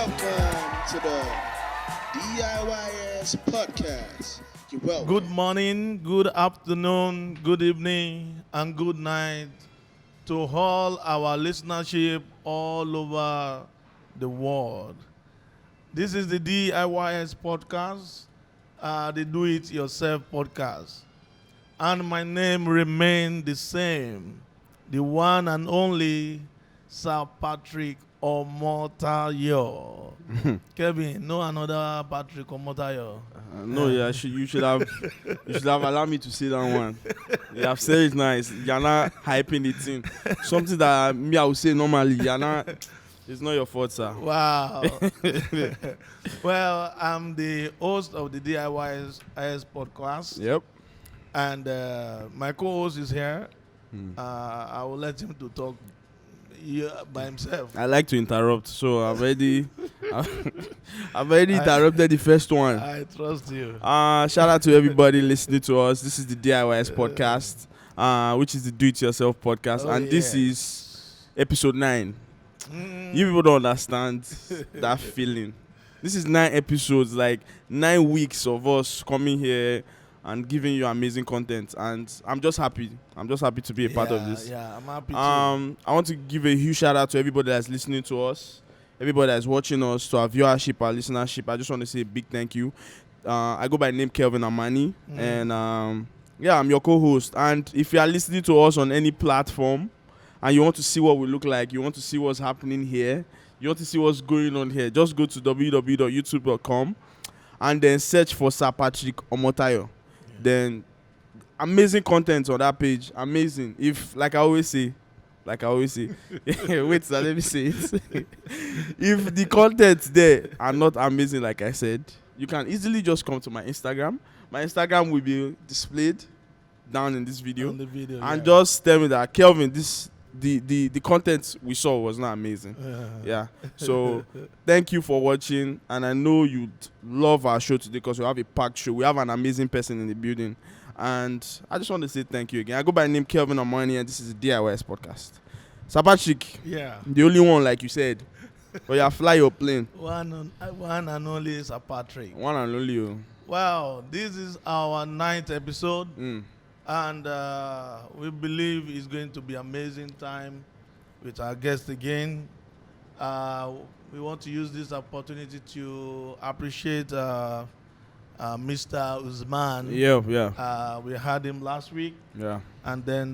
Welcome to the DIYS podcast. You're welcome. Good morning, good afternoon, good evening, and good night to all our listenership all over the world. This is the DIYS podcast, the Do It Yourself podcast. And my name remains the same, the one and only Sir Patrick Omotayo. Kevin, no another Patrick Omotayo. No, yeah, you should have allowed me to say that one. You have said it nice. You're not hyping it in. Something that me I would say normally. You're not. It's not your fault, sir. Wow. Well, I'm the host of the DIYS podcast. Yep. And my co-host is here. I will let him to talk by himself. I like to interrupt, so I've already interrupted the first one. I trust you. Shout out to everybody listening to us. This is the DIYS podcast, which is the Do It Yourself podcast, and this is episode 9. You people don't understand that feeling. This is 9 episodes, like 9 weeks of us coming here and giving you amazing content, and I'm just happy. I'm just happy to be a part of this. Yeah, I'm happy too. I want to give a huge shout out to everybody that's listening to us, everybody that's watching us, to our viewership, our listenership. I just want to say a big thank you. I go by name Kelvin Amani, and I'm your co-host. And if you are listening to us on any platform and you want to see what we look like, you want to see what's happening here, you want to see what's going on here, just go to www.youtube.com and then search for Sir Patrick Omotayo. Then amazing content on that page. Amazing. If like I always say, wait, sir, let me say it. If the content there are not amazing, like I said, you can easily just come to my Instagram. My Instagram will be displayed down in this video. On the video, and just tell me that Kelvin, the content we saw was not amazing. Yeah. So thank you for watching, and I know you'd love our show today because we have a packed show. We have an amazing person in the building, and I just want to say thank you again. I go by the name Kelvin Amani, and this is the DIYS podcast. Sir Patrick, the only one, like you said, but you fly your plane. One and only Sir Patrick. One and only you. Wow, this is our 9th episode. And we believe it's going to be amazing time with our guest again. We want to use this opportunity to appreciate Mr. Usman. Yeah. We had him last week. Yeah. And then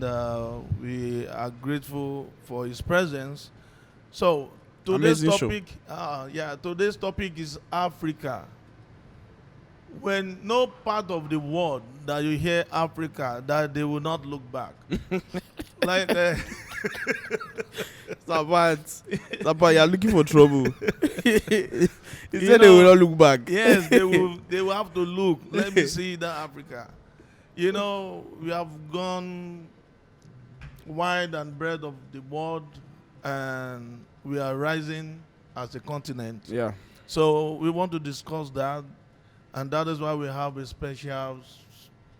we are grateful for his presence. So today's today's topic is Africa. When no part of the world that you hear Africa, that they will not look back. Like Sapa, you're looking for trouble. He said they will not look back. Yes, they will have to look. Let me see that Africa. You know, we have gone wide and breadth of the world, and we are rising as a continent. Yeah. So we want to discuss that. And that is why we have a special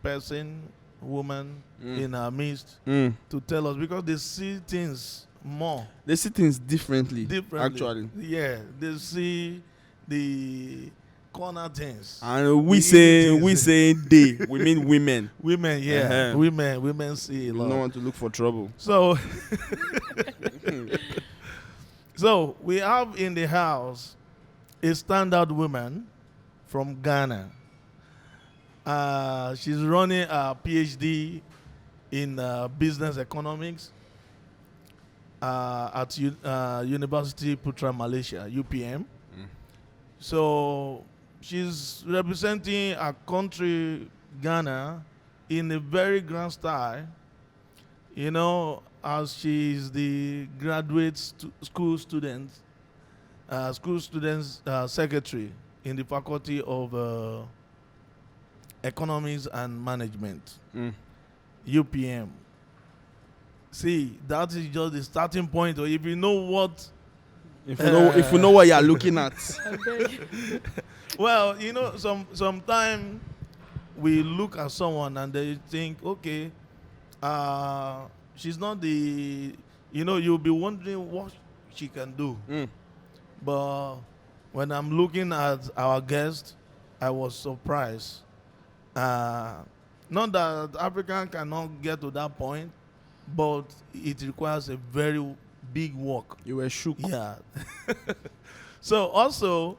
person, woman, in our midst to tell us, because they see things more. They see things differently. Actually. Yeah, they see the corner things. And we say they. We mean women. Women, yeah. Women see a lot. We don't want to look for trouble. So, so we have in the house a standout woman from Ghana. She's running a Ph.D. in business economics at University Putra Malaysia, UPM. So she's representing a country, Ghana, in a very grand style, you know, as she's the graduate school students secretary in the Faculty of Economics and Management, UPM. See, that is just the starting point. Or if you know what, if you know what you're looking at. Well, you know, sometimes we look at someone and they think, okay, she's not the, you know, you'll be wondering what she can do. But when I'm looking at our guest, I was surprised. Not that African cannot get to that point, but it requires a very big work. You were shook. Yeah. So also,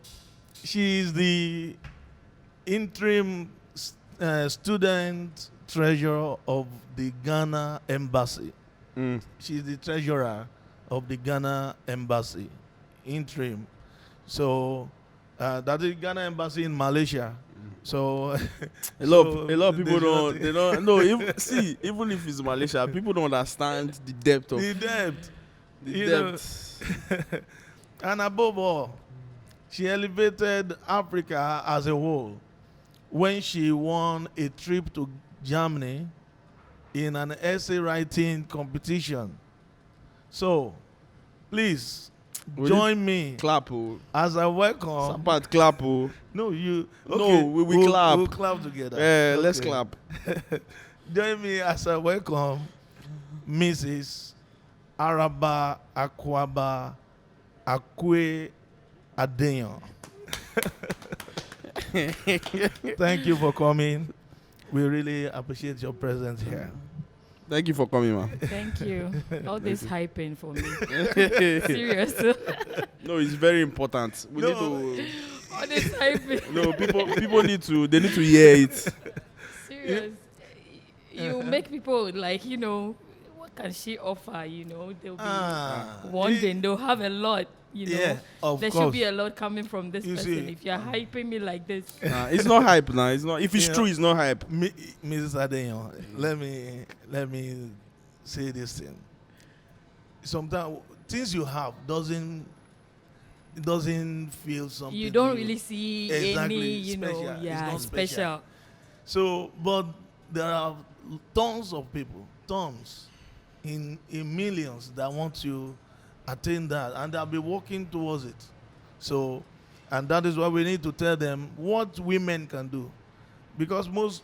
she is the interim student treasurer of the Ghana Embassy. Mm. She's the treasurer of the Ghana Embassy, interim. So that is Ghana Embassy in Malaysia. So A lot of people don't no. Even if it's Malaysia, people don't understand the depth of the depth. the You know. depth. And above all, she elevated Africa as a whole when she won a trip to Germany in an essay writing competition. So, please Will join me Clap, oh. as I welcome. Sapat, clap, oh. No, you. No, Okay, we clap. We'll clap together. Let's Okay. clap. Join me as I welcome Mrs. Araba Akwaaba Acquaye-Adenyoh. Thank you for coming. We really appreciate your presence here. Thank you for coming, man. Thank you. All this hyping for me. Serious. No, it's very important. We need to. All this hyping. No, people need to. They need to hear it. Serious. You make people like, what can she offer? They'll be wondering. They'll have a lot. Yeah, of there course. should be a lot coming from this You person. see, If you're hyping me like this, It's not hype now. It's not. If it's Yeah. true, it's not hype. Mrs. Adenyoh, let me say this thing. Sometimes things you have doesn't feel something. you don't to you. really see Exactly, any, special. It's yeah, not special. So, but there are tons of people, tons, in millions that want to attain that, and they'll be working towards it. So, and that is why we need to tell them what women can do, because most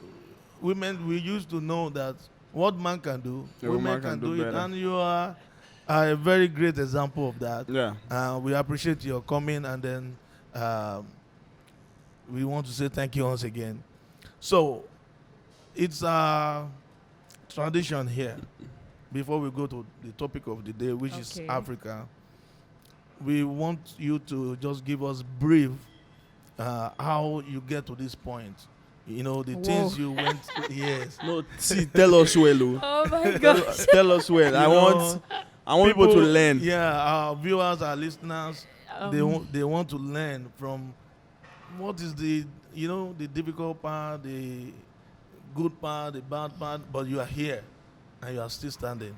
women, we used to know that what man can do, A women woman can do do it, better. and you are a very great example of that. Yeah. We appreciate your coming, and then we want to say thank you once again. So, it's a tradition here. Before we go to the topic of the day, which is Okay. Africa, we want you to just give us brief how you get to this point. The things you went through. Yes. No, see, tell us well, oh. Oh my gosh. Tell us well. I want people to learn. Yeah, our viewers, our listeners, Um, they want to learn from what is the difficult part, the good part, the bad part, but you are here and you are still standing.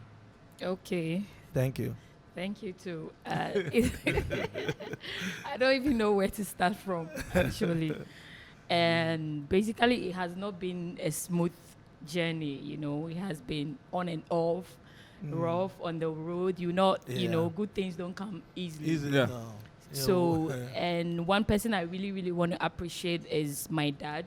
Okay. Thank you. Thank you too. I don't even know where to start from, actually. And basically, it has not been a smooth journey. It has been on and off, rough on the road. Yeah. Good things don't come easily. Easily Yeah. now. So, and one person I really, really want to appreciate is my dad.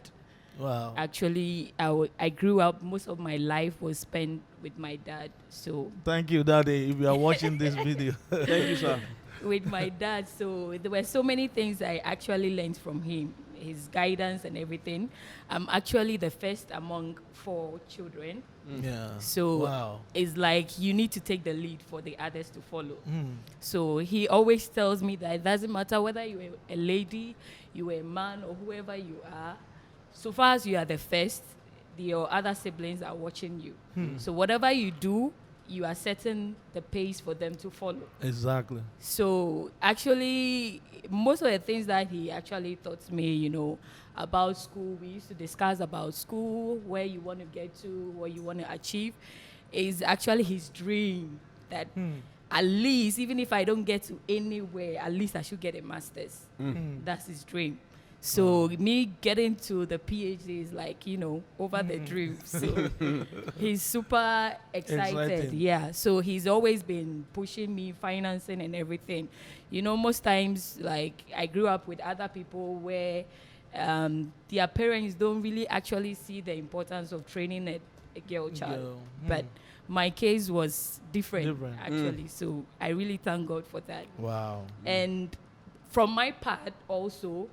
Wow. Actually, I grew up, most of my life was spent with my dad. So, Thank you, Daddy, if you are watching this video. Thank you, sir. with my dad. So there were so many things I actually learned from him, his guidance and everything. I'm actually the first among 4 children. Yeah. So wow. it's like you need to take the lead for the others to follow. Mm. So he always tells me that it doesn't matter whether you're a lady, you're a man, or whoever you are, so far as you are the first, your other siblings are watching you. So whatever you do, you are setting the pace for them to follow. Exactly. So actually, most of the things that he actually taught me, about school, we used to discuss about school, where you want to get to, what you want to achieve, is actually his dream that at least, even if I don't get to anywhere, at least I should get a master's. That's his dream. So me getting to the PhD is like, over the dream. So he's super excited. Exciting. Yeah. So he's always been pushing me, financing and everything. Most times, like, I grew up with other people where their parents don't really actually see the importance of training a girl child. Girl. But my case was different. Different. Actually. So I really thank God for that. Wow. And from my part also,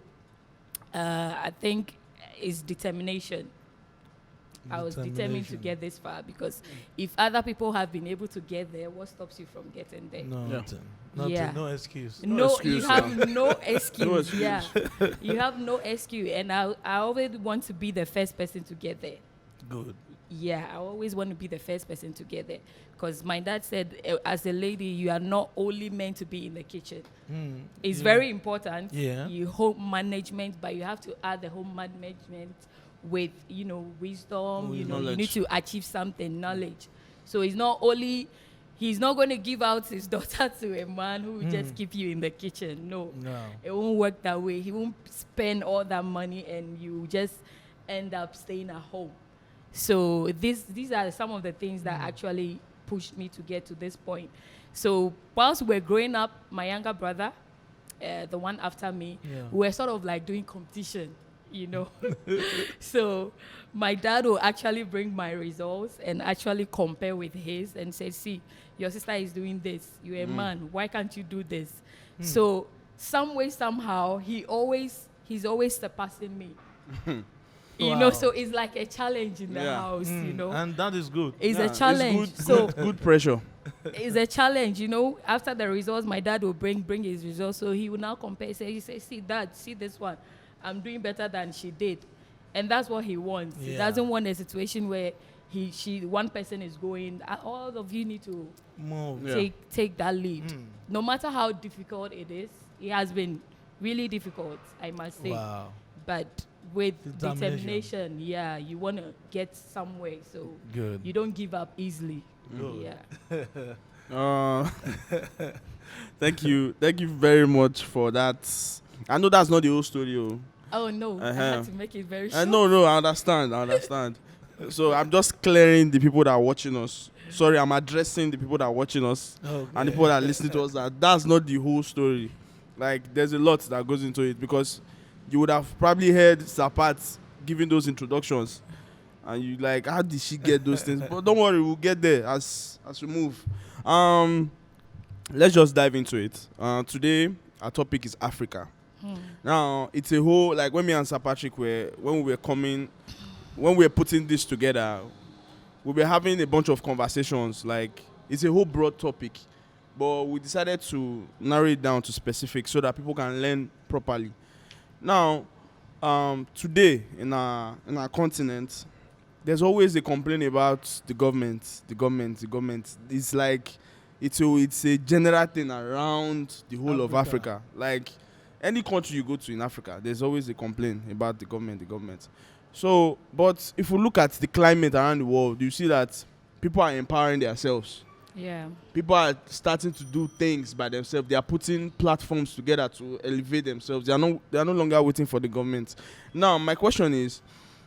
I think is determination. I was determined to get this far because if other people have been able to get there, what stops you from getting there? Nothing. Yeah. No excuse. No, excuse, you have no excuse. No excuse. Yeah, you have no excuse, and I always want to be the first person to get there. Good. Yeah, I always want to be the first person to get there because my dad said, as a lady, you are not only meant to be in the kitchen. It's very important. Yeah. You home management, but you have to add the home management with wisdom. You Knowledge. need to achieve something, knowledge. So it's not only he's not going to give out his daughter to a man who will just keep you in the kitchen. No, it won't work that way. He won't spend all that money and you just end up staying at home. So these are some of the things that actually pushed me to get to this point. So whilst we're growing up, my younger brother, the one after me, we were sort of like doing competition. So my dad will actually bring my results and actually compare with his and say, see, your sister is doing this. You're a man. Why can't you do this? So some way, somehow, he's always surpassing me. So it's like a challenge in the house, And that is good. It's a challenge. It's good pressure. It's a challenge, After the results, my dad will bring his results. So he will now compare. He says, see, Dad, see this one. I'm doing better than she did. And that's what he wants. He doesn't want a situation where one person is going, all of you need to take that lead. No matter how difficult it is, it has been really difficult, I must say. Wow. But with determination, you want to get somewhere. So Good. you don't give up easily. Good. Yeah. Thank you very much for that. I know that's not the whole story. Oh no, I had to make it very short. No, I understand. So I'm just clearing the people that are watching us. Sorry, I'm addressing the people that are watching us and the people that are listening to us. That's not the whole story. Like, there's a lot that goes into it because you would have probably heard Zapat giving those introductions, and you like, how did she get those things? But don't worry, we'll get there as we move. Let's just dive into it. Today, our topic is Africa. Now, it's a whole, like when me and Sir Patrick when we were putting this together, we were having a bunch of conversations. Like, it's a whole broad topic, but we decided to narrow it down to specifics so that people can learn properly. Now, today in our continent, there's always a complaint about the government. It's like it's a general thing around the whole of Africa. Like, any country you go to in Africa, there's always a complaint about the government. So, but if we look at the climate around the world, you see that people are empowering themselves. Yeah. People are starting to do things by themselves. They are putting platforms together to elevate themselves. They are no longer waiting for the government. Now, my question is,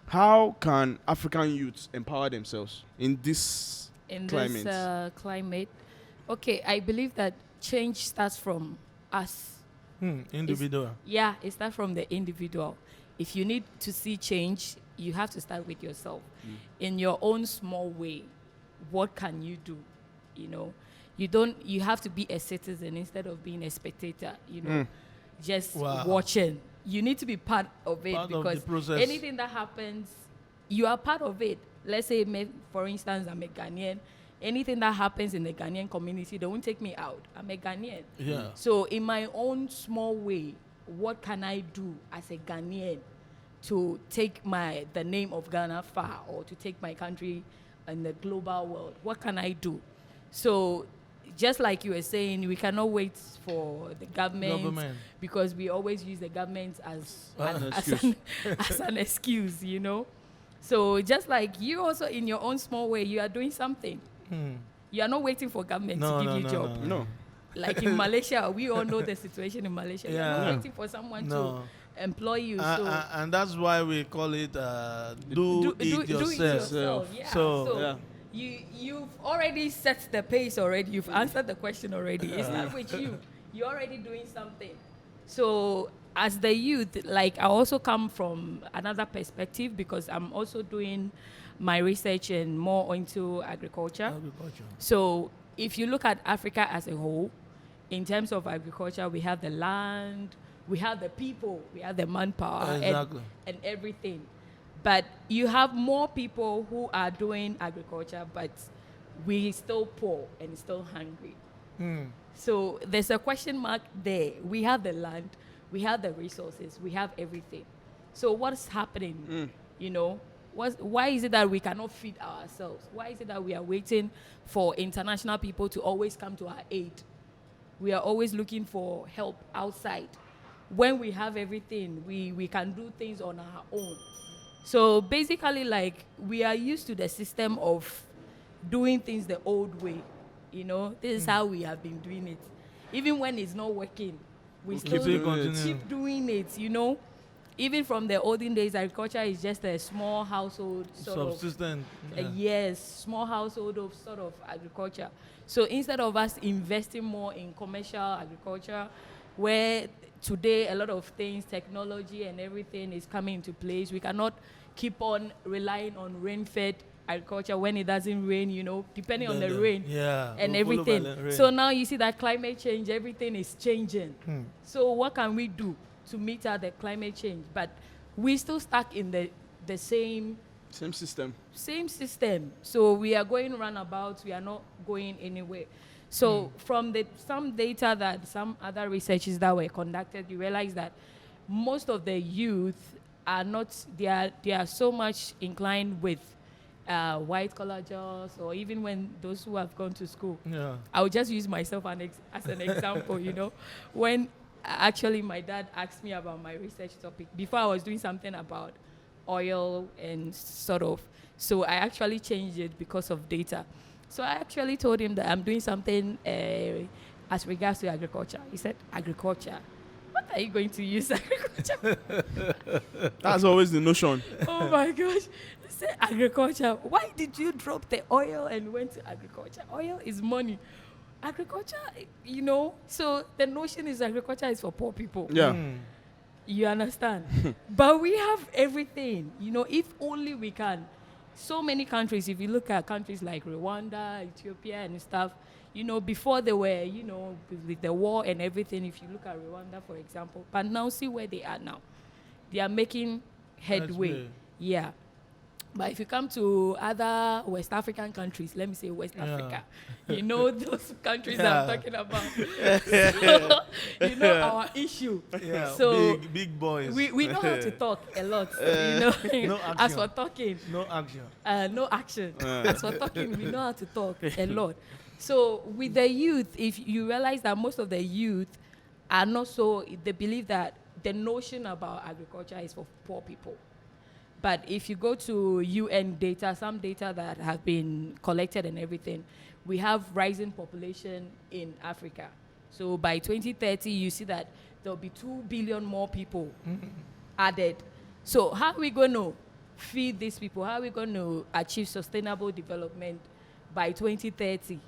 how can African youths empower themselves in this climate? Okay, I believe that change starts from us. Individual. It starts from the individual. If you need to see change, you have to start with yourself. In your own small way, what can you do? You have to be a citizen instead of being a spectator, just watching. You need to be part of it because anything that happens, you are part of it. Let's say, for instance, I'm a Ghanaian. Anything that happens in the Ghanaian community, they won't take me out. I'm a Ghanaian. Yeah. So in my own small way, what can I do as a Ghanaian to take the name of Ghana far, or to take my country in the global world? What can I do? So just like you were saying, we cannot wait for the government. Because we always use the government as an excuse, So just like you also in your own small way, you are doing something. You are not waiting for government to give you a job. No. Like in Malaysia, we all know the situation in Malaysia. You are not waiting for someone to employ you. And that's why we call it do it yourself. Yeah. So you've already set the pace already. You've answered the question already. It's not with you. You're already doing something. So as the youth, like, I also come from another perspective because I'm also doing my research and more into agriculture. So if you look at Africa as a whole, in terms of agriculture, we have the land, We have the people, we have the manpower, Exactly. and everything. But you have more people who are doing agriculture, but we still poor and still hungry. So there's a question mark there. We have the land, we have the resources, we have everything. So what's happening? You know, why is it that we cannot feed ourselves? Why is it that we are waiting for international people to always come to our aid? We are always looking for help outside. When we have everything, we can do things on our own. So basically, like, we are used to the system of doing things the old way. You know, this is how we have been doing it. Even when it's not working, we still keep doing it, you know. Even from the olden days, agriculture is just a small household Subsistence. yes, small household of sort of agriculture. So instead of us investing more in commercial agriculture, where today a lot of things, technology and everything is coming into place, we cannot keep on relying on rain-fed agriculture when it doesn't rain, you know, depending on the rain and everything. So now you see that climate change, everything is changing. So what can we do to meet out the climate change? But we still stuck in the same system. So we are going roundabouts, we are not going anywhere. So from some data that some other researches that were conducted, you realize that most of the youth are not, they are so much inclined with white collar jobs, or even when those who have gone to school. I will just use myself as an example, you know. When actually my dad asked me about my research topic, before I was doing something about oil and sort of, so I actually changed it because of data. So I actually told him that I'm doing something as regards to agriculture. He said, agriculture? What are you going to use agriculture? That's always the notion. Oh my gosh. He said, agriculture. Why did you drop the oil and went to agriculture? Oil is money. Agriculture, you know, so the notion is agriculture is for poor people. You understand? But we have everything, you know, if only we can. So many countries, if you look at countries like Rwanda, Ethiopia and stuff, you know, before they were, you know, with the war and everything, if you look at Rwanda, for example, but now see where they are now. They are making headway. Yeah. But if you come to other West African countries, let me say West Africa, you know those countries I'm talking about. So, you know our issue. So big boys. We know how to talk a lot. You know, no action. As for talking, no action. No action. As for talking, we know how to talk a lot. So with the youth, if you realize that most of the youth are not so, they believe that the notion about agriculture is for poor people. But if you go to UN data, some data that have been collected and everything, we have rising population in Africa. So by 2030, you see that there'll be 2 billion more people added. So how are we going to feed these people? How are we going to achieve sustainable development by 2030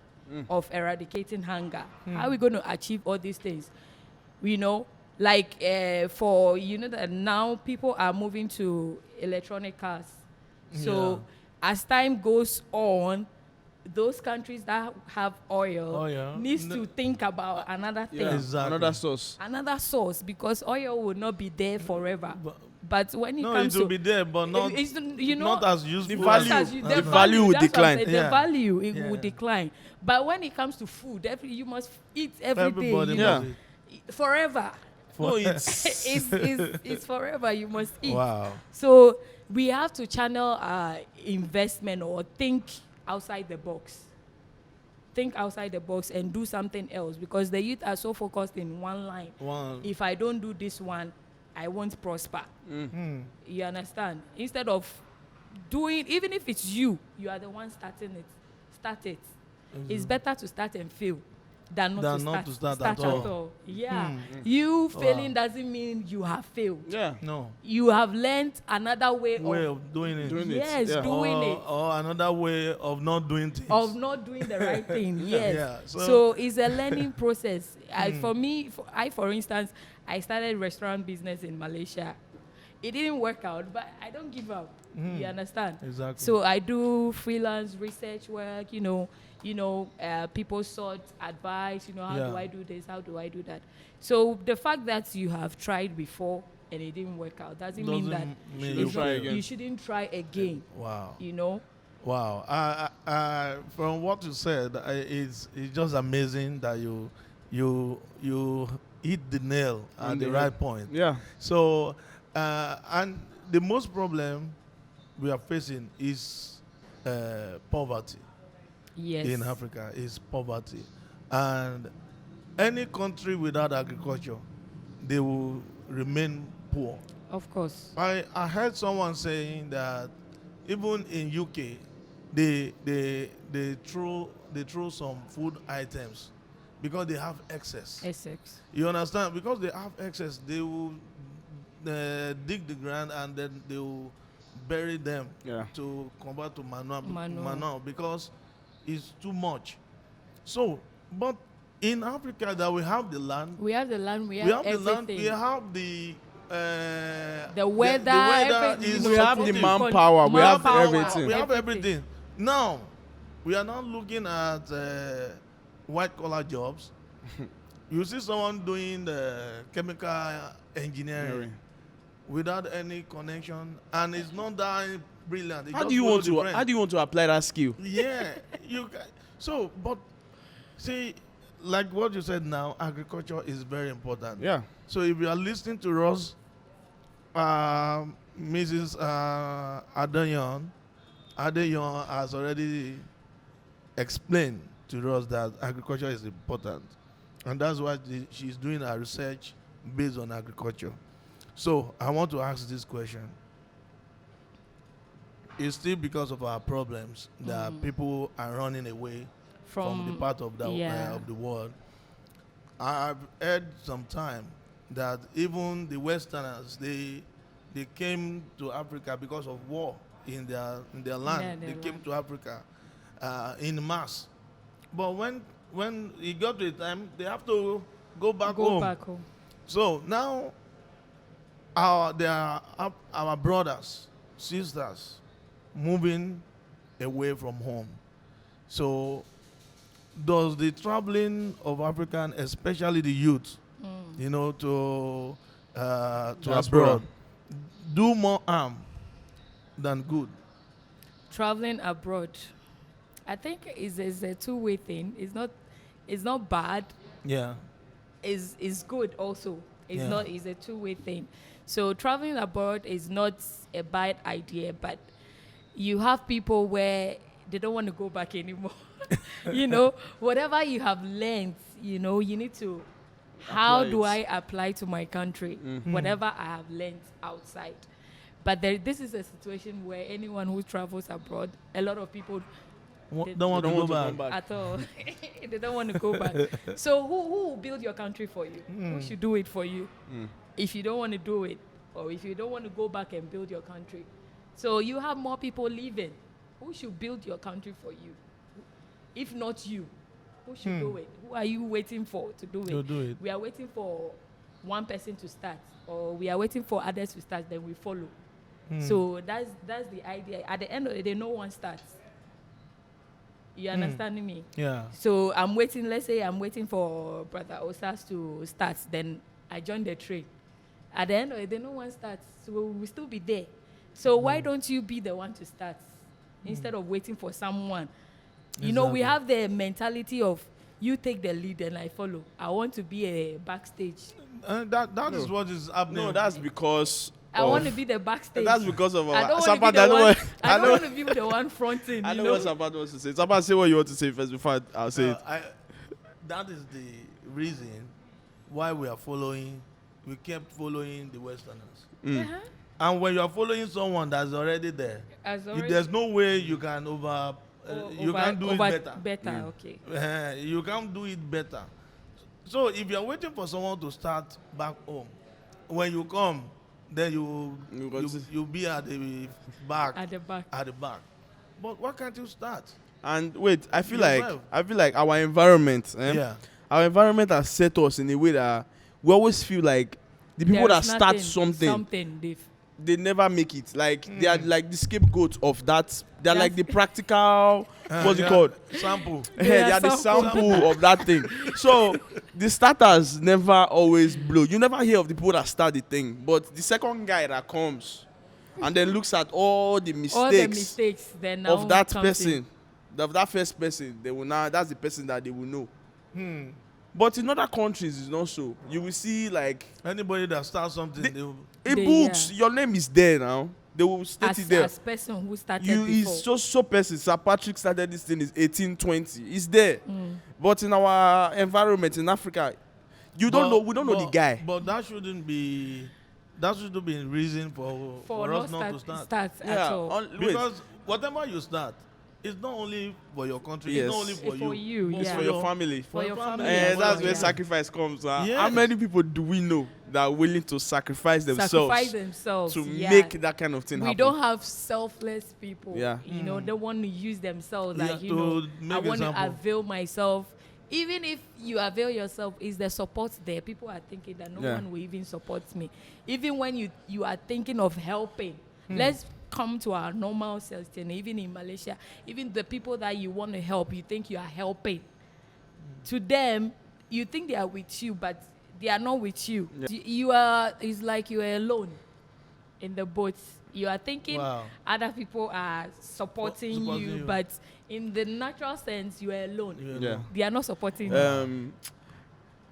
of eradicating hunger? How are we going to achieve all these things? You know, like for, you know, that now people are moving to electronic cars. So as time goes on, those countries that have oil needs to think about another thing. Exactly. Another source, because oil will not be there forever. But when it comes to... it will be there, but not, you know, not as useful. The value will decline. The value will decline. But when it comes to food, you must eat every day. Forever. No, it's forever. You must eat. Wow. So we have to channel our investment or think outside the box. Think outside the box and do something else, because the youth are so focused in one line. If I don't do this one, I won't prosper. You understand? Instead of doing, even if it's you are the one starting it. Start it. It's better to start and fail than not to start at all. You failing doesn't mean you have failed. No. You have learned another way of doing it. Doing it. Or another way of not doing things. Of not doing the right thing. So it's a learning process. For me, for instance, I started restaurant business in Malaysia. it didn't work out, but I don't give up. You understand? Exactly. So I do freelance research work. People sought advice. How Yeah. do I do this? How do I do that? So the fact that you have tried before and it didn't work out doesn't mean that mean you try again. you shouldn't try again. Wow. Wow. From what you said, it's just amazing that you hit the nail at the right point. Yeah. So, and the most problem we are facing is poverty Yes. in Africa. Is poverty, and any country without agriculture, they will remain poor. Of course. I heard someone saying that even in UK, they throw some food items because they have excess. Essex. You understand? Because they have excess, they will dig the ground and then they will bury them to convert to manure because it's too much. So, but in Africa, that we have the land, We have the land. We we have have the land, everything. we have the weather, the weather everything. is We have the supportive. manpower. We have Manpower. everything. We have Everything. everything. Now, we are not looking at white collar jobs. You see someone doing the chemical engineering without any connection, and it's not that brilliant. It How just do you follow want the to? trend. How do you want to apply that skill? Yeah, you can. So, but see, like what you said now, agriculture is very important. Yeah. So if you are listening to us, Mrs. Adenyoh has already explained to us that agriculture is important, and that's why she's doing her research based on agriculture. So I want to ask this question. It's still because of our problems that people are running away from the part of the world. I've heard sometime that even the Westerners they came to Africa because of war in their land. their They came land. to Africa in mass. But when it got to a time, they have to go back Go home. back home. So now there are our brothers, sisters moving away from home. So does the traveling of African, especially the youth, to Diaspora. abroad, do more harm than good? Traveling abroad, I think is a two-way thing. It's not bad. Yeah. Is good also. Yeah. It's a two-way thing. So traveling abroad is not a bad idea, but you have people where they don't want to go back anymore. Whatever you have learned, you need to, how Apply do it. I apply to my country whatever I have learned outside? But this is a situation where anyone who travels abroad, a lot of people Don't want to go back. come back. at all. They don't want to go back. So who will build your country for you? Who should do it for you? If you don't want to do it, or if you don't want to go back and build your country. So you have more people leaving. Who should build your country for you? If not you, who should do it? Who are you waiting for to do it? To do it. We are waiting for one person to start, or we are waiting for others to start, then we follow. So that's the idea. At the end of the day, no one starts. You understanding me? Yeah. So I'm waiting, let's say I'm waiting for Brother Osas to start, then I join the train. At the end of the day, no one starts, so we'll still be there. So why don't you be the one to start instead of waiting for someone? We Exactly. have the mentality of you take the lead and I follow. I want to be a backstage. That is what is happening. No, that's because. I want to be the backstage. That's because of I our. don't want to Sabat, be I the know one. what- I don't want to be the one fronting. I you know what Sabat wants to say. Sabat, say what you want to say first before I'll say it. That is the reason why we kept following the Westerners. Uh-huh. And when you are following someone that's already there, there's no way you can you can't do it better. Better, okay. You can't do it better. So if you're waiting for someone to start back home, when you come, then you'll be at the back. At the back. At the back. But why can't you start? And wait, I feel Yourself. like our environment, Yeah. our environment has set us in a way that we always feel like the people There that is start nothing, something, they never make it. Like they are like the scapegoat of that. They are like the practical. What's it called? Sample. They are the sample of that thing. So the starters never always blow. You never hear of the people that start the thing, but the second guy that comes and then looks at all the mistakes, then now of that comes person, of that first person, they will now. That's the person that they will know. But in other countries, it's not so. You will see like Anybody that starts something, they will. in books, your name is there now. They will state it there. As person who started You before. is just so person. Sir Patrick started this thing is 1820. It's there. But in our environment in Africa, you don't know. We don't know the guy. But that shouldn't be. That shouldn't be a reason for us not to start. at all. Because whatever you start, it's not only for your country. Yes. It's not only It's for for you, but It's yeah. for your family. For your family. And that's where yeah. sacrifice comes. Yes. How many people do we know that are willing to sacrifice themselves to yeah. make that kind of thing We happen? don't have selfless people. Yeah. You know, they want to use themselves. Yeah, Like, you to know, make I want to example. avail myself. Even if you avail yourself, is the support there? People are thinking that no Yeah. one will even support me. Even when you are thinking of helping, let's come to our normal selves. And even in Malaysia, even the people that you want to help, you think you are helping. To them, you think they are with you, but they are not with you. Yeah. You are. It's like you are alone in the boat. You are thinking Wow. other people are supporting you, but in the natural sense, you are alone. Yeah. They are not supporting you.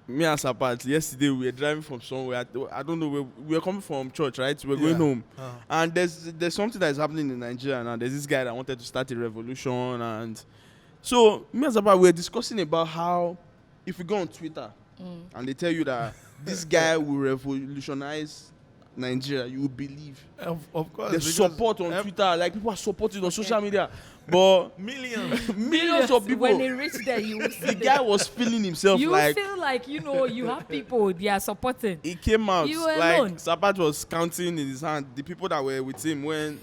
Me and Sapat, yesterday we were driving from somewhere. I don't know where we were coming from church, right? We were going home, and there's something that is happening in Nigeria now. There's this guy that wanted to start a revolution, and so me and Sapat we were discussing about how if you go on Twitter and they tell you that this guy will revolutionize Nigeria, you will believe. Of course. The because support on Twitter, like people are supporting on social media, but millions. of people. When they reach there, you will see The guy was feeling himself you like feel like you have people they are supporting. he came out You were like alone. Sabat was counting in his hand the people that were with him when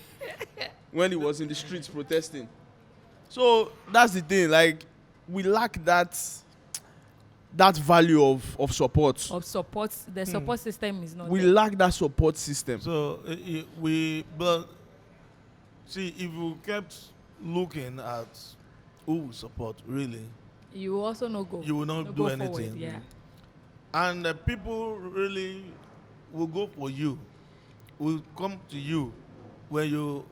he was in the streets protesting. So that's the thing. Like we lack that value of support. Of support, the support system is not We there. lack that support system. So but see, if you kept looking at who will support, really, You will also not go. you will not do go anything. forward, yeah. And the people really will go for you, will come to you when you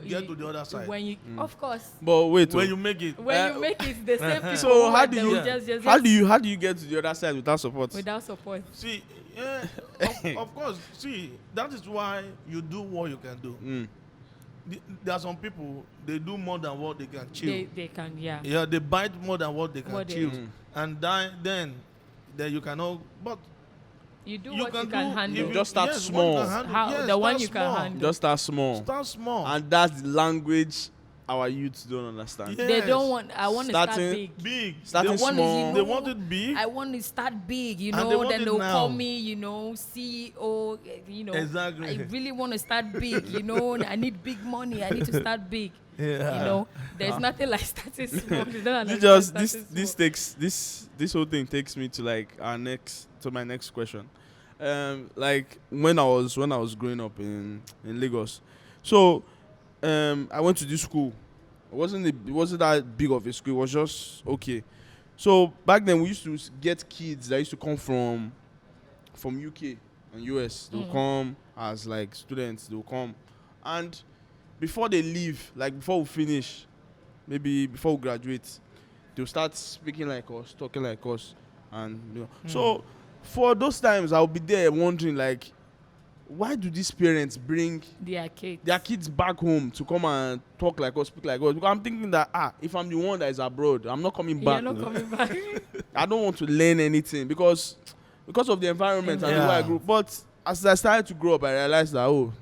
get to the other side. When you, of course, But wait, When oh. you make it. when you make it the same people. So who how are do there you will just how do you get to the other side without support? without support? See, of course, see, that is why you do what you can do. There are some people, they do more than what they can chew. They can, yeah. Yeah, they bite more than what they can What they- chew. And then you cannot, but You do you what can you can do, handle. if Just start what you small. can handle, How- yes, the one start you can small. handle. Just start small. Start small. And that's the language our youths don't understand. Yeah. They Yes. don't want. I want to start Starting- big. Big. Starting they want, small. They want it big. I want to start big, you And they know. want Then it they'll now. call me, you know, CEO, you know. Exactly. I really want to start big, you know. I need big money. I need to start big. Yeah. You know, there's nothing like starting small. They don't This understand just starting this small. takes this whole thing takes me to like my next question. Like when I was growing up in Lagos, so I went to this school. It wasn't that big of a school. It was just okay. So back then we used to get kids that used to come from UK and US. They'll come as like students. They'll come, and before they leave, like before we finish, maybe before we graduate, they'll start speaking like us, talking like us, and you know. So for those times, I'll be there wondering like, why do these parents bring Their kids. their kids back home to come and talk like us, speak like us? Because I'm thinking that if I'm the one that is abroad, I'm not coming back. You're not coming back. I don't want to learn anything because of the environment and the way I grew. But as I started to grow up, I realized that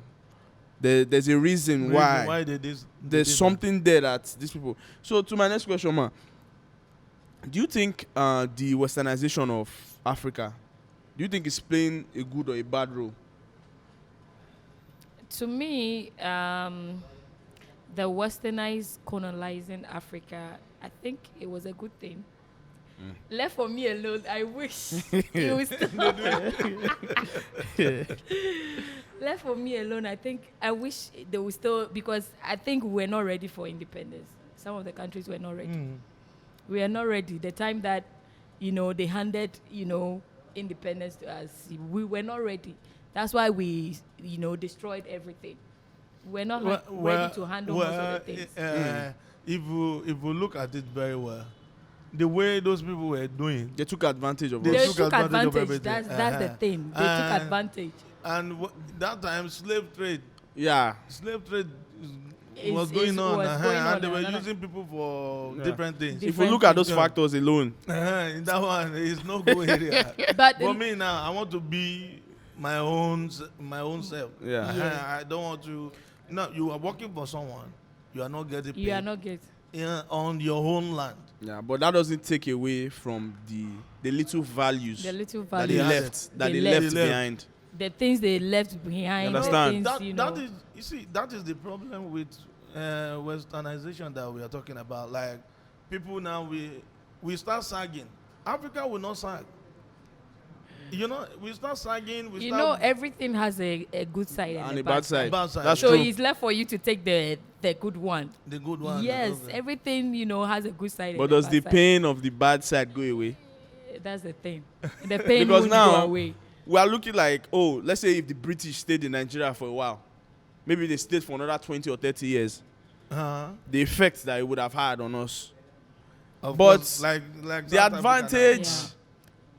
there's a reason why they did there's something there that these people. So to my next question, man, do you think the westernization of Africa, do you think it's playing a good or a bad role? To me, the westernized colonizing Africa, I think it was a good thing. Left for me alone, I wish it was still Left for me alone, I think I wish they would still, because I think we're not ready for independence. Some of the countries were not ready. We are not ready. The time that, they handed, independence to us, we were not ready. That's why we, destroyed everything. We're not ready to handle most of the things. If you look at it very well, the way those people were doing, They took advantage of They us. took advantage. of everything. That's the thing. They took advantage. And that time, slave trade Yeah. was going on, was going on, and they were and using people for different things. If we look at those Yeah. factors alone, In that one, it's no go area. But For me now, I want to be my own self. Yeah. Yeah. I don't want to. No, you are working for someone. You are not getting paid. you are not getting. On your own land. yeah, but that doesn't take away from the little values The little that they values. left They they left. left behind. The things they left behind. You understand? The things, That is, you see, that is the problem with westernization that we are talking about. Like, people now, we start sagging. Africa will not sag. We start sagging. everything has a good side And and a bad side. Bad side. That's So true. it's left for you to take the good one. The good one. Yes, okay. everything has a good side. But and a does bad the side. pain of the bad side go away? That's the thing. The pain Because won't now- go away. We are looking like, oh, let's say if the British stayed in Nigeria for a while, maybe they stayed for another 20 or 30 years, Uh-huh. the effect that it would have had on us. Of But course, like The South Africa now. advantage Yeah.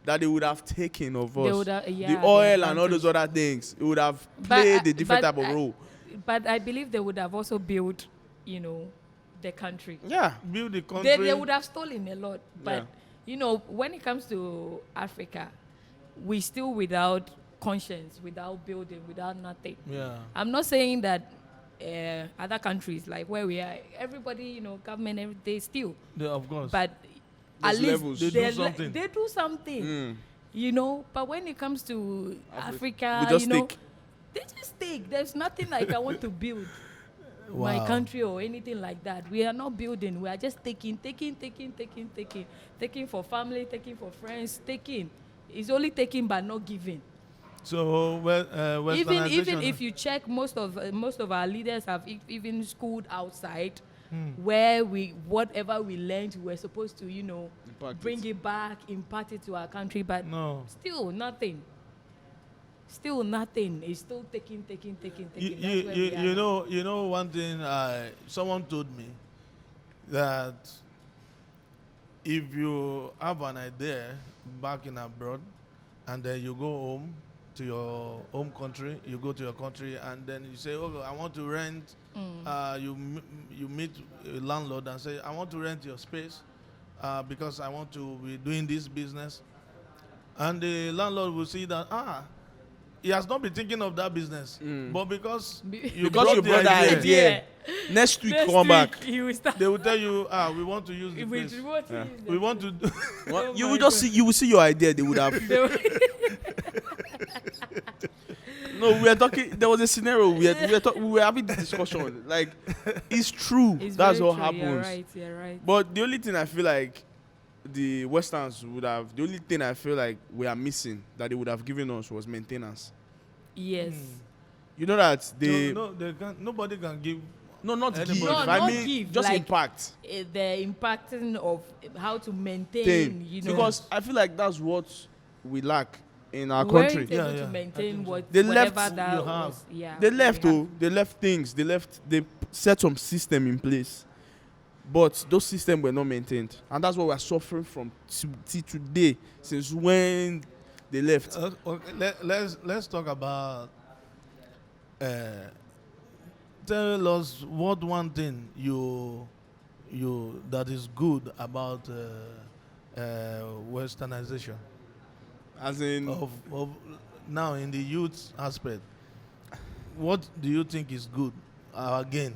that they would have taken of They us, would have- yeah, the oil the and all those advantage. other things, it would have But played I- a different but type of I- role. But I believe they would have also built, the country. Yeah. Build the country. They would have stolen a lot. But, when it comes to Africa, we still without conscience, without building, without nothing. Yeah. I'm not saying that other countries, like where we are, everybody, government, they steal. Yeah, of course. But There's at least levels. They do something. They do something. But when it comes to Africa, We just take. they just take. There's nothing like I want to build my Wow. country or anything like that. We are not building. We are just taking for family, taking for friends, taking. It's only taking but not giving. So, Even westernization. if you check, most of our leaders have even schooled outside, where whatever we learned, we're supposed to Impact bring it back, impart it to our country, but No. still nothing. Still nothing. It's still taking. You, That's where we are now. you know one thing someone told me, that if you have an idea back in abroad and then you go home to your home country, you go to your country and then you say, oh, I want to rent, you meet a landlord and say, I want to rent your space because I want to be doing this business. And the landlord will see that, he has not been thinking of that business, but because you Because you brought that idea. Next week, Next come back. week, he will start. they will tell you, we want to use the If place. we want to use the We want to do. What? You my will just see. You will see your idea. They would have. No, we were talking. There was a scenario. We were having this discussion. Like, it's true. It's That's very what true. happens. You're right. But the only thing I feel like the Westerns would have, the only thing I feel like we are missing that they would have given us was maintenance. Yes. You know that they no, they can't. Nobody can give. not Anybody. give. No, I not mean, give, just like, impact. The impacting of how to maintain, Thing. Because I feel like that's what we lack in our we country. weren't able Yeah, to yeah. I maintain think so. what They whatever left- that you was. Yeah, They we left, have. they left things. They set some system in place, but those systems were not maintained, and that's what we're suffering from till today. Since when they left, Okay, let's talk about. Tell us what one thing you that is good about westernization as in of now in the youth aspect. What do you think is good? Again,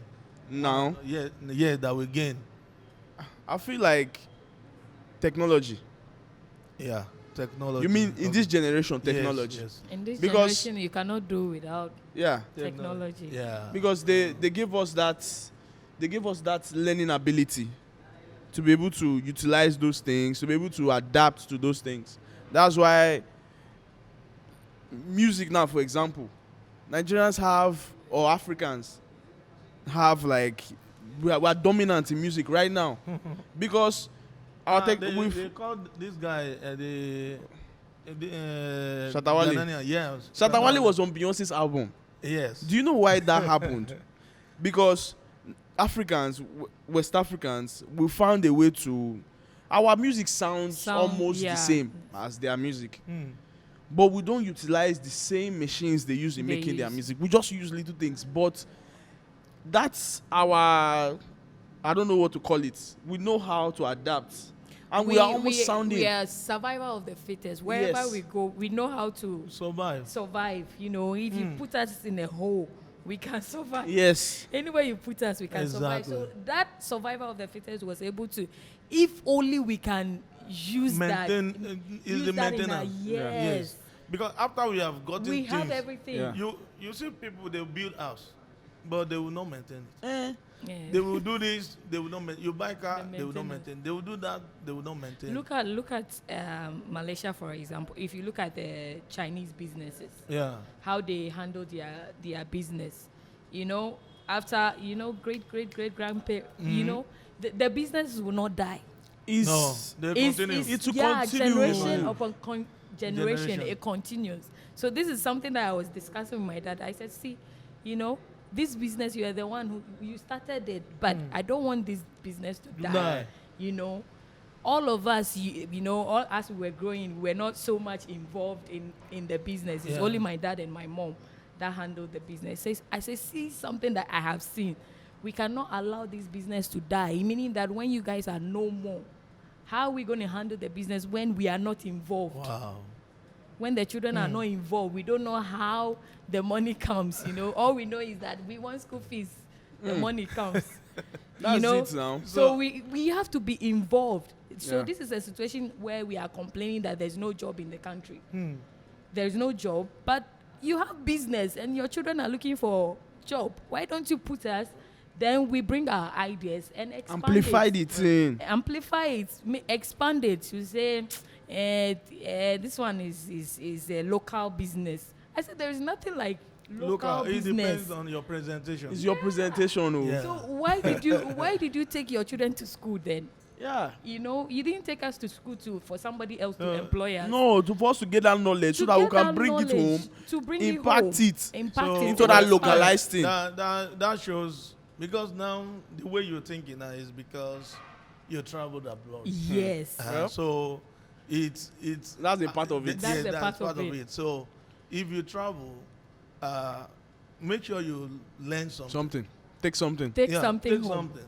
now, yeah, that we gain. I feel like technology. Yeah, technology. You mean in Okay. this generation, Yes, technology? yes. In this Because- generation, you cannot do without Yeah, technology. Yeah. because they give us that learning ability to be able to utilize those things, to be able to adapt to those things. That's why music now, for example, Nigerians have, or Africans have, like, we are dominant in music right now. Because our tech, they called this guy Shatta Wale. Ghanaian, yeah. Shatta Wale was on Beyonce's album. Yes. Do you know why that happened? Because Africans, West Africans, we found a way to. Our music sounds almost the same as their music. But we don't utilize the same machines they use in making their music. We just use little things. But that's our, I don't know what to call it. We know how to adapt. And we are almost sounding. We are survival of the fittest. Wherever we go, we know how to survive. You know, if you put us in a hole, we can survive. Yes. Anywhere you put us, we can survive. So that survival of the fittest was able to, if only we can use maintain, that. Is the maintenance. Yes. Because after we have gotten we things, have everything. Yeah. You see people, they build house, but they will not maintain it. Yeah. They will do this, they will not maintain. You buy car, they will not maintain. They will do that, they will not maintain. Look at Malaysia, for example. If you look at the Chinese businesses, how they handle their business, you know, after, you know, great grandparents, you know, the businesses will not die. They continue. It will continue. Generation upon generation, it continues. So this is something that I was discussing with my dad. I said, see, you know, this business, you are the one who you started it, but I don't want this business to die. You know, all of us, you know, all as we were growing, we're not so much involved in the business. It's only my dad and my mom that handle the business. I say, see something that I have seen. We cannot allow this business to die, meaning that when you guys are no more, how are we going to handle the business when we are not involved? Wow. When the children are not involved, we don't know how the money comes, you know. All we know is that we want school fees, the money comes. That's you know? it now. So we have to be involved. So this is a situation where we are complaining that there's no job in the country. There's no job, but you have business and your children are looking for job. Why don't you put us? Then we bring our ideas and expand Amplify it. Amplify it, expand it. You say, this one is a local business. I said there is nothing like local business. It depends on your presentation. It's your presentation. So why did you take your children to school then? Yeah. You know, you didn't take us to school for somebody else to employ us. No, for us to get that knowledge so that we can bring it home, impact it into that localized thing. That shows, because now the way you're thinking now is because you traveled abroad. Yes. So it's that's a part of it. That's a part of it. So if you travel, make sure you learn something. Take something. Take something home. Something.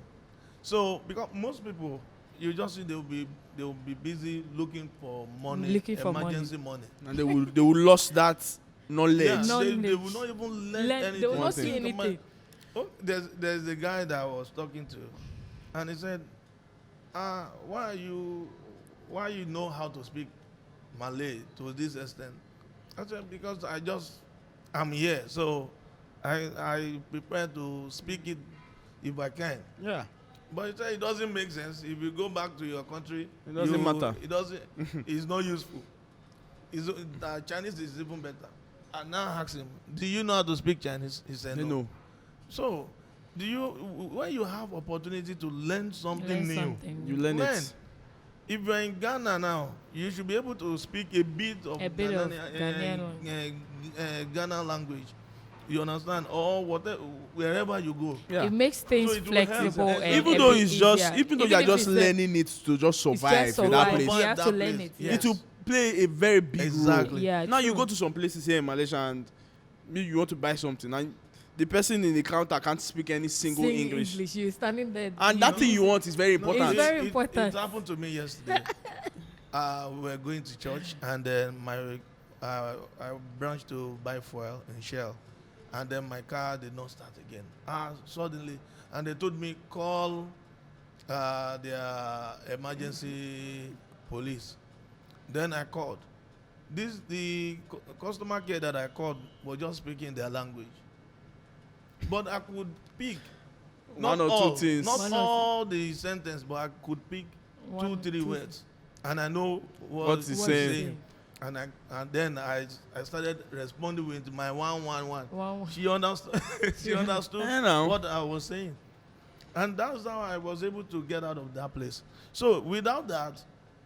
So because most people, you just see they will be busy looking for money, emergency money. And they will lose that knowledge. Yeah, they will not even learn anything. They will not see anything. There's a guy that I was talking to, and he said, why you know how to speak Malay to this extent? I said, because I'm here, so I prepare to speak it if I can. Yeah. But he said it doesn't make sense. If you go back to your country, it doesn't matter. It doesn't. It's not useful. Chinese is even better. I now asked him, do you know how to speak Chinese? He said no. So, when you have opportunity to learn something new, you learn it. If you're in Ghana now, you should be able to speak a bit of Ghana language. You understand? Or whatever, wherever you go. Yeah. It makes things flexible. Even though you are just learning it to just survive in that place. You have to learn it. It will play a very big role. Yeah, now you go to some places here in Malaysia and you want to buy something and the person in the counter can't speak any single English. You're standing there. And that thing you want is very important. It's very important. It happened to me yesterday. We were going to church and then I branched to buy fuel in Shell. And then my car did not start again. Suddenly, and they told me, call their emergency police. Then I called. The customer care that I called was just speaking their language. But I could pick one or two things. Not all the sentence, but I could pick 2-3 words. And I know what he's saying. and then I started responding with my 111. Wow. She understood. She understood I know. what I was saying, and that's how I was able to get out of that place. So without that,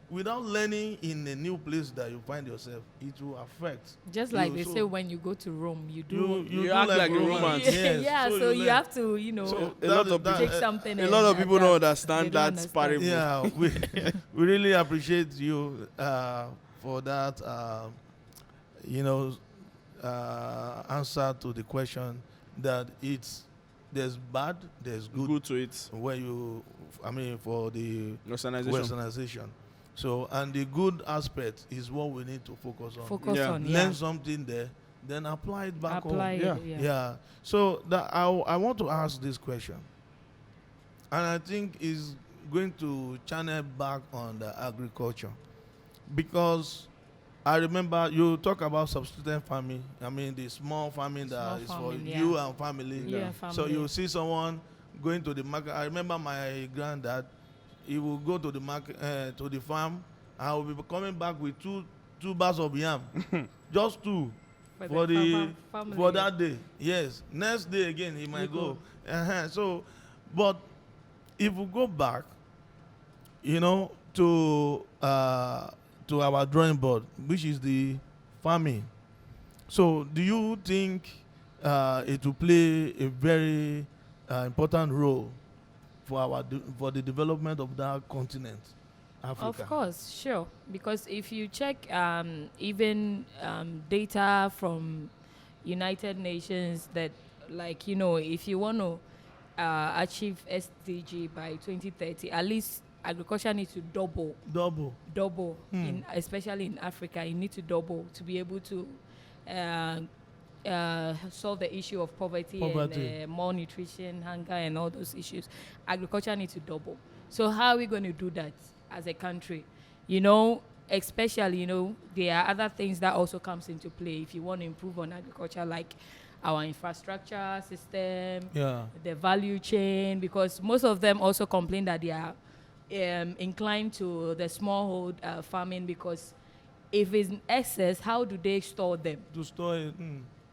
without learning in a new place that you find yourself, it will affect. Just like you. they So say, when you go to Rome, you do. you You do act like a Romans. Roman. Yes. Yeah, so you learn. have to, you know, So A lot that- of that- take something. A lot of and people don't adapt. They understand don't that understand. parable. Yeah, we really appreciate you for that. Answer to the question that there's bad, there's good. Good to it. For the Westernization. westernization. So, and the good aspect is what we need to focus on. Focus Yeah. on, Learn something there, then apply it back apply home. it. Yeah. Yeah. So that I want to ask this question, and I think is going to channel back on the agriculture, because I remember you talk about subsistence farming. I mean the small farming that Small is farming, for yeah. you and family. Yeah, So family. you see someone going to the market. I remember my granddad. He will go to the market, to the farm, and will be coming back with two bags of yam, just two for the family. for that day. Yes. Next day again he might You go. go. So, but if we go back, to our drawing board, which is the farming. So, do you think it will play a very important role for for the development of that continent, Africa? Of course, sure. Because if you check even data from United Nations, that if you want to achieve SDG by 2030, at least agriculture needs to double, especially in Africa. You need to double to be able to solve the issue of poverty. And malnutrition, hunger, and all those issues. Agriculture needs to double. So how are we going to do that as a country? Especially, there are other things that also comes into play if you want to improve on agriculture, like our infrastructure system, the value chain, because most of them also complain that they are inclined to the smallhold farming, because if it's in excess, how do they store them? To store it.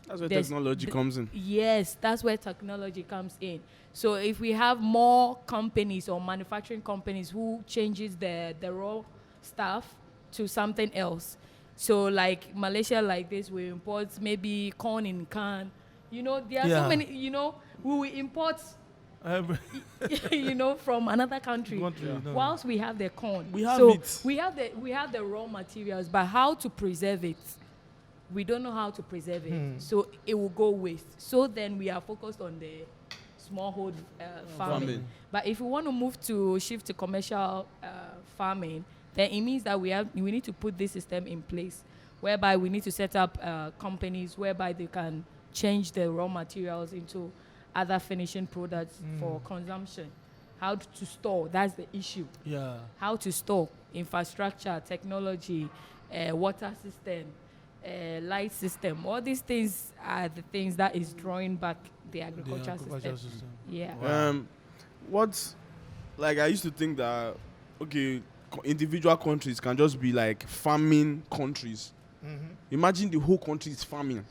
That's where There's- technology comes in. Yes, that's where technology comes in. So if we have more companies or manufacturing companies who changes the raw stuff to something else. So like Malaysia, like this, we import maybe corn in can. There are so many, we will import, from another country. Whilst we have the corn. We have so it. we have the raw materials, but how to preserve it? We don't know how to preserve it. So it will go waste. So then we are focused on the smallhold farming. But if we want to shift to commercial farming, then it means that we need to put this system in place, whereby we need to set up companies whereby they can change the raw materials into other finishing products for consumption. How to store, that's the issue. Yeah. How to store, infrastructure, technology, water system, light system. All these things are the things that is drawing back the agriculture system. Yeah. Wow. I used to think that, individual countries can just be like farming countries. Imagine the whole country is farming.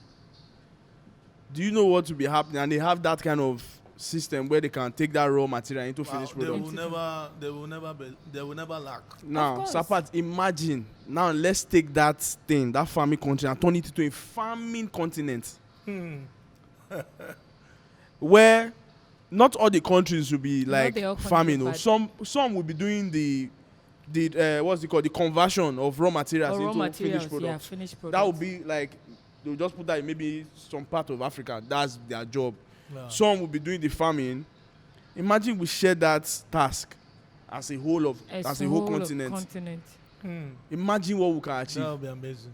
Do you know what will be happening? And they have that kind of system where they can take that raw material into finished They product. will never lack. Now, course. Sapat, imagine. Now, let's take that thing, that farming country, and turn it into a farming continent. Where not all the countries will be like they all farming. countries, Some will be doing the what's it called, the conversion of raw materials Or raw into materials, finished products. finished products. That would be like they'll just put that in maybe some part of Africa. That's their job. Yeah. Some will be doing the farming. Imagine we share that task as a whole whole continent. Hmm. Imagine what we can achieve. That would be amazing.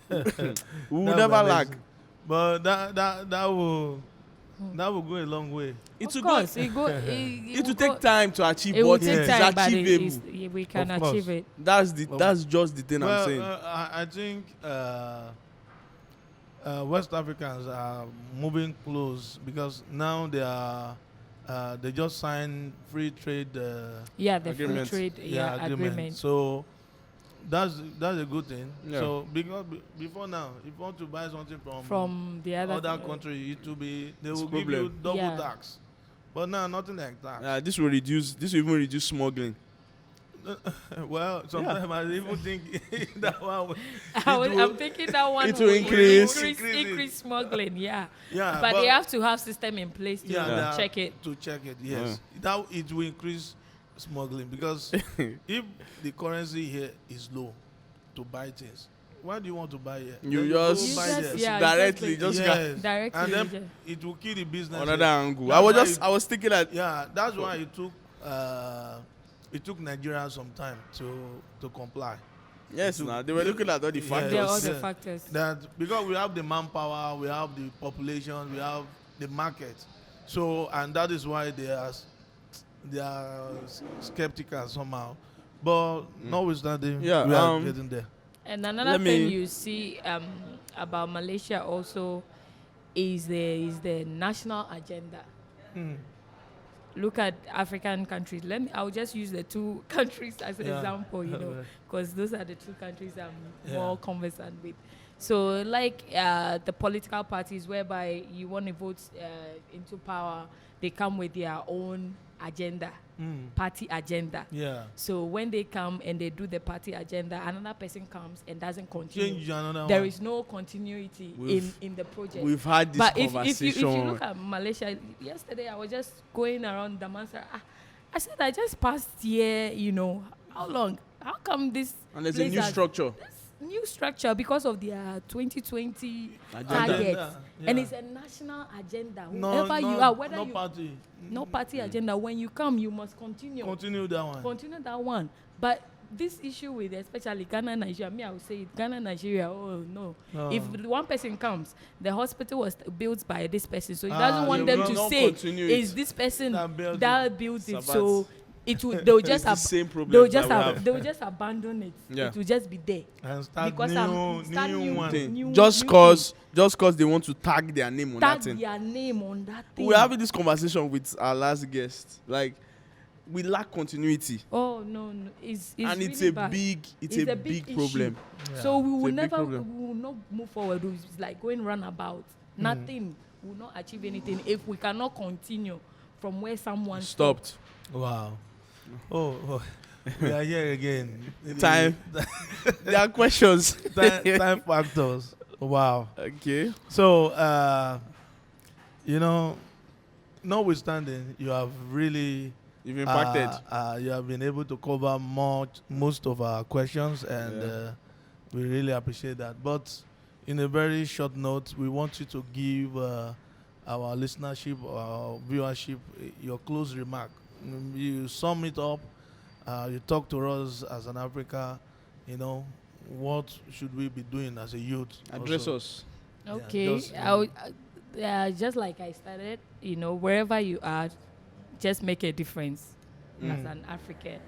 We will That would never be lack. amazing. But that will go a long way. It will Of course, go. it It will go- take time to achieve, It will but take it is time, but achievable. we can Of course. achieve it. That's just the thing I'm saying. I think West Africans are moving close, because now they just signed free trade Yeah, the Agreement. free trade agreement. So that's a good thing. Yeah. So because before now, if you want to buy something From the other country, it will be they It's will a give you problem. double Yeah. tax. But now nothing like that. This will even reduce smuggling. Well, sometimes I even think that one. I'm thinking that one It will increase. increase smuggling. Yeah. Yeah, But they have to have system in place to yeah, check it. to check it. Yes, that it will increase smuggling because if the currency here is low to buy things, why do you want to buy here? You go just buy there. yeah, directly you just just Yes. Directly, and then yeah. it will kill the business. another here. angle. That's I was thinking that Yeah, that's why it took Nigeria some time to comply. yes, now they were looking at all the Yeah. factors. There are other Yeah. factors. That because we have the manpower, we have the population, we have the market, so and that is why they are skeptical somehow. But notwithstanding, Yeah, we are getting there. And another Let thing me- you see about Malaysia also is the national agenda. Look at African countries. I'll just use the two countries as an Yeah. example, Right. because those are the two countries I'm Yeah. more conversant with. So, like the political parties whereby you want to vote into power, they come with their own agenda, party agenda. Yeah. So when they come and they do the party agenda, another person comes and doesn't continue. Change another There one. is no continuity We've- in the project. We've had this But if conversation. you look at Malaysia, yesterday I was just going around Damansara. I said I just passed here, how long? How come this and there's a place new has- structure. new structure because of their 2020 Agenda. targets, Agenda, and yeah. it's a national agenda. No, Whoever no, you are, whether no you party. no party agenda, when you come, you must continue Continue that one. continue that one. But this issue with especially Ghana, Nigeria, I would say it, Ghana, Nigeria, oh no. No. If one person comes, the hospital was built by this person, so he doesn't want they them will to not say, continue it. is this person That built that built it? Sabat. So they'll It's just the same problem they'll that just we have. they'll just abandon it. Yeah. It will just be there. And start Because start new one. thing. New- Just new cause they want to tag their name on that Tag thing. their name on that thing. We were having this conversation with our last guest. Like, we lack continuity, Oh no, it's and really it's a bad. big a big problem. Yeah. So we will It's a big never, problem. we will not move forward. It's like going roundabout. Nothing. We will not achieve anything if we cannot continue from where someone Stopped. Wow. Oh, we are here again. Time. There are questions. time factors. Wow. Okay. So, notwithstanding, you have really You've impacted. you have been able to cover most of our questions, and Yeah. we really appreciate that. But in a very short note, we want you to give our listenership, our viewership, your close remark. You sum it up. You talk to us as an Africa. What should we be doing as a youth? Address also? us. Okay. just, Just like I started, wherever you are, just make a difference as an African.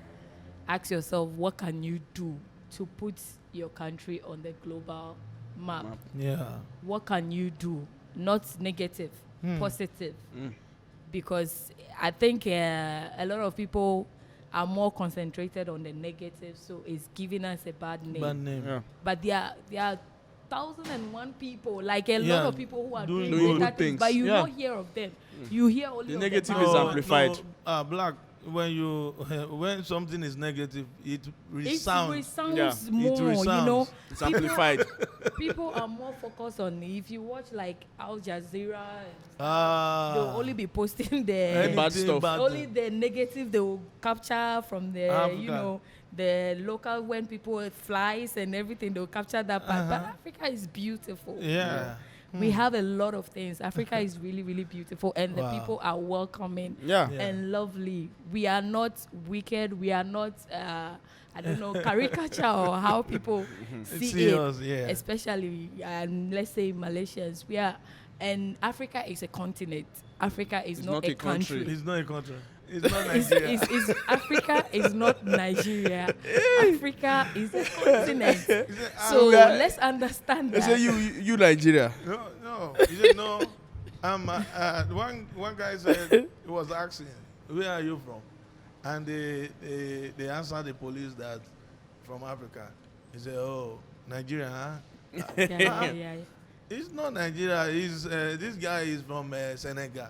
Ask yourself, what can you do to put your country on the global map? Yeah. What can you do? Not negative, positive. Because I think a lot of people are more concentrated on the negative, so it's giving us a bad name. Bad name. Yeah. But there are 1,001 people, like a Yeah, lot of people who are doing doing good better things. but you Yeah. don't hear of them. You hear only The of negative bad is ones. amplified. Black. When something is negative, it It resounds. resounds Yeah. more, It resounds. It's amplified. People are more focused on, if you watch like Al Jazeera, they'll only be posting Any bad stuff. only the negative they will capture from the Africa. the local, when people flies and everything, they'll capture that part. But Africa is beautiful. Yeah. We have a lot of things. Africa is really, really beautiful, and the Wow. people are welcoming Yeah. Yeah. and lovely. We are not wicked. We are not, caricature or how people see See it. us, yeah. Especially, let's say Malaysians. And Africa is a continent. Africa is It's not a country. It's not a country. It's not Nigeria. Africa is not Nigeria. Africa is a continent. So we are- let's understand They that. say you Nigeria. No. He said no. One guy said he was asking, "Where are you from?" And they answered the police that from Africa. He said, "Oh, Nigeria, huh?" Yeah. It's not Nigeria. He's this guy is from Senegal,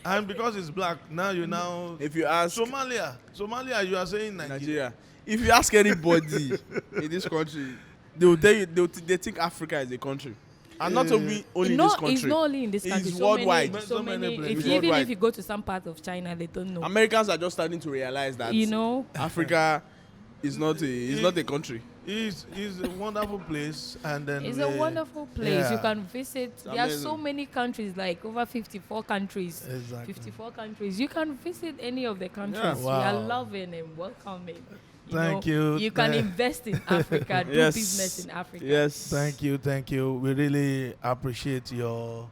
and because he's black, now you now If you ask Somalia, you are saying Nigeria. Nigeria, if you ask anybody in this country, they will tell you they think Africa is a country, and not only in this country. It's not only in this country. It's worldwide. So many. places. Even if you go to some part of China, they don't know. Americans are just starting to realize that Africa is not a country. It's a wonderful place, and then It's a wonderful place. yeah. You can visit. There are so amazing. many countries, like over 54 countries. Exactly. 54 countries. You can visit any of the countries. Yeah. We are Wow. loving and welcoming. Thank you. You can invest in Africa, do Yes. business in Africa. Yes. Thank you. We really appreciate your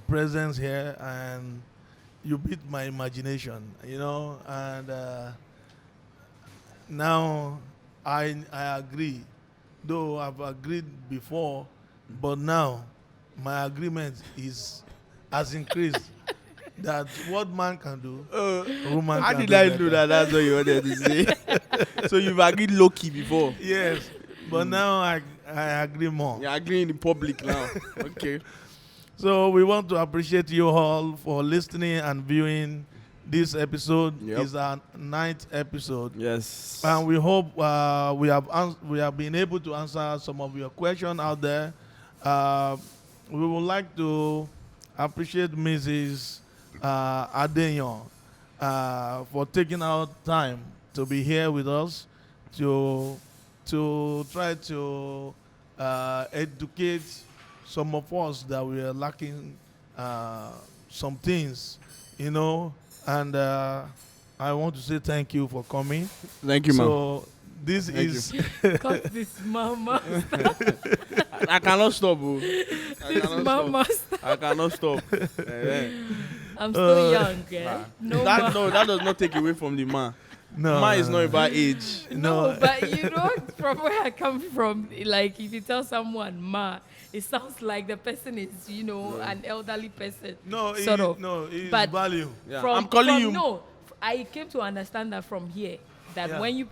presence here, and you beat my imagination, and now I agree. Though I've agreed before, but now my agreement has increased. That what man can do, woman How can did do I better. know that? That's what you wanted to say. So you've agreed low key before. Yes, but now I agree more. You're agreeing in public now. Okay. So we want to appreciate you all for listening and viewing this episode. Yep. Is our 9th episode, Yes. and we hope we have been able to answer some of your questions out there. We would like to appreciate Mrs. Adenyoh for taking out time to be here with us to try to educate some of us that we are lacking some things, and I want to say thank you for coming. Thank you, man. So this Thank is Cut this mama. I cannot stop, bro. This mama. I cannot stop. I'm still young, eh? No, That does not take away from the man. no, Man is not about age. No, but from where I come from, like if you tell someone ma, it sounds like the person is, an elderly person. no, sort of. no, it's But value. Yeah. From, I'm calling from- you. No, I came to understand that from here. That Yeah. when you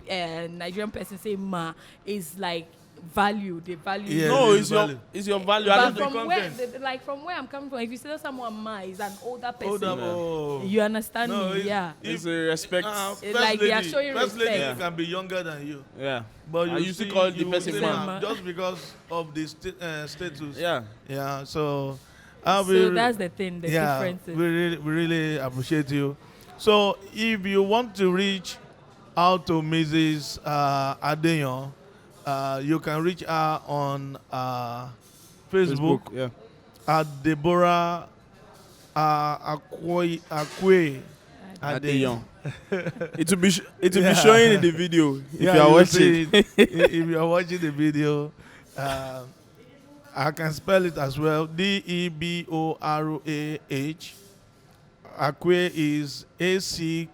Nigerian person say ma, is like value. They value. Yeah. you. No, it it's is your valid. it's your value. I But don't the from where, content. from where I'm coming from, if you tell someone ma is an older person, Oh, you understand no, me? it's- Yeah. it's a respect. It's like they are showing first lady respect. can be younger than you, Yeah. but And you you still see- call the you person say man. ma'am just because of the status. Yeah. Yeah. So, So that's the thing, the differences. we really appreciate you. So if you want to reach out to Mrs. Adenyoh, you can reach her on Facebook, Yeah. at Deborah Acquaye-Adenyoh. Adenyoh. It will be Yeah. showing in the video if Yeah, you are will watching. see it. If you are watching the video, I can spell it as well. Deborah. Acquaye is Acquaye,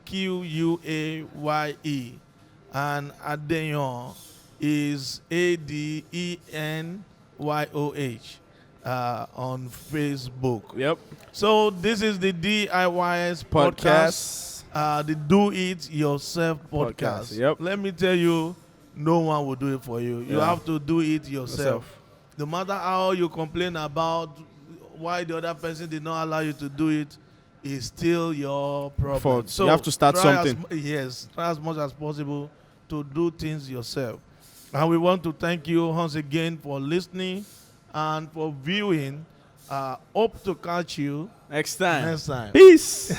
and Adenyoh is Adenyoh on Facebook. Yep. So this is the DIYS podcast. The Do It Yourself podcast. Yep. Let me tell you, no one will do it for you. You Yeah. have to do it yourself. Yourself. No matter how you complain about why the other person did not allow you to do it, it's still your problem. Fault. You have to start try something. Yes, try as much as possible to do things yourself. And we want to thank you once again for listening and for viewing. Hope to catch you Next time. next time. Peace.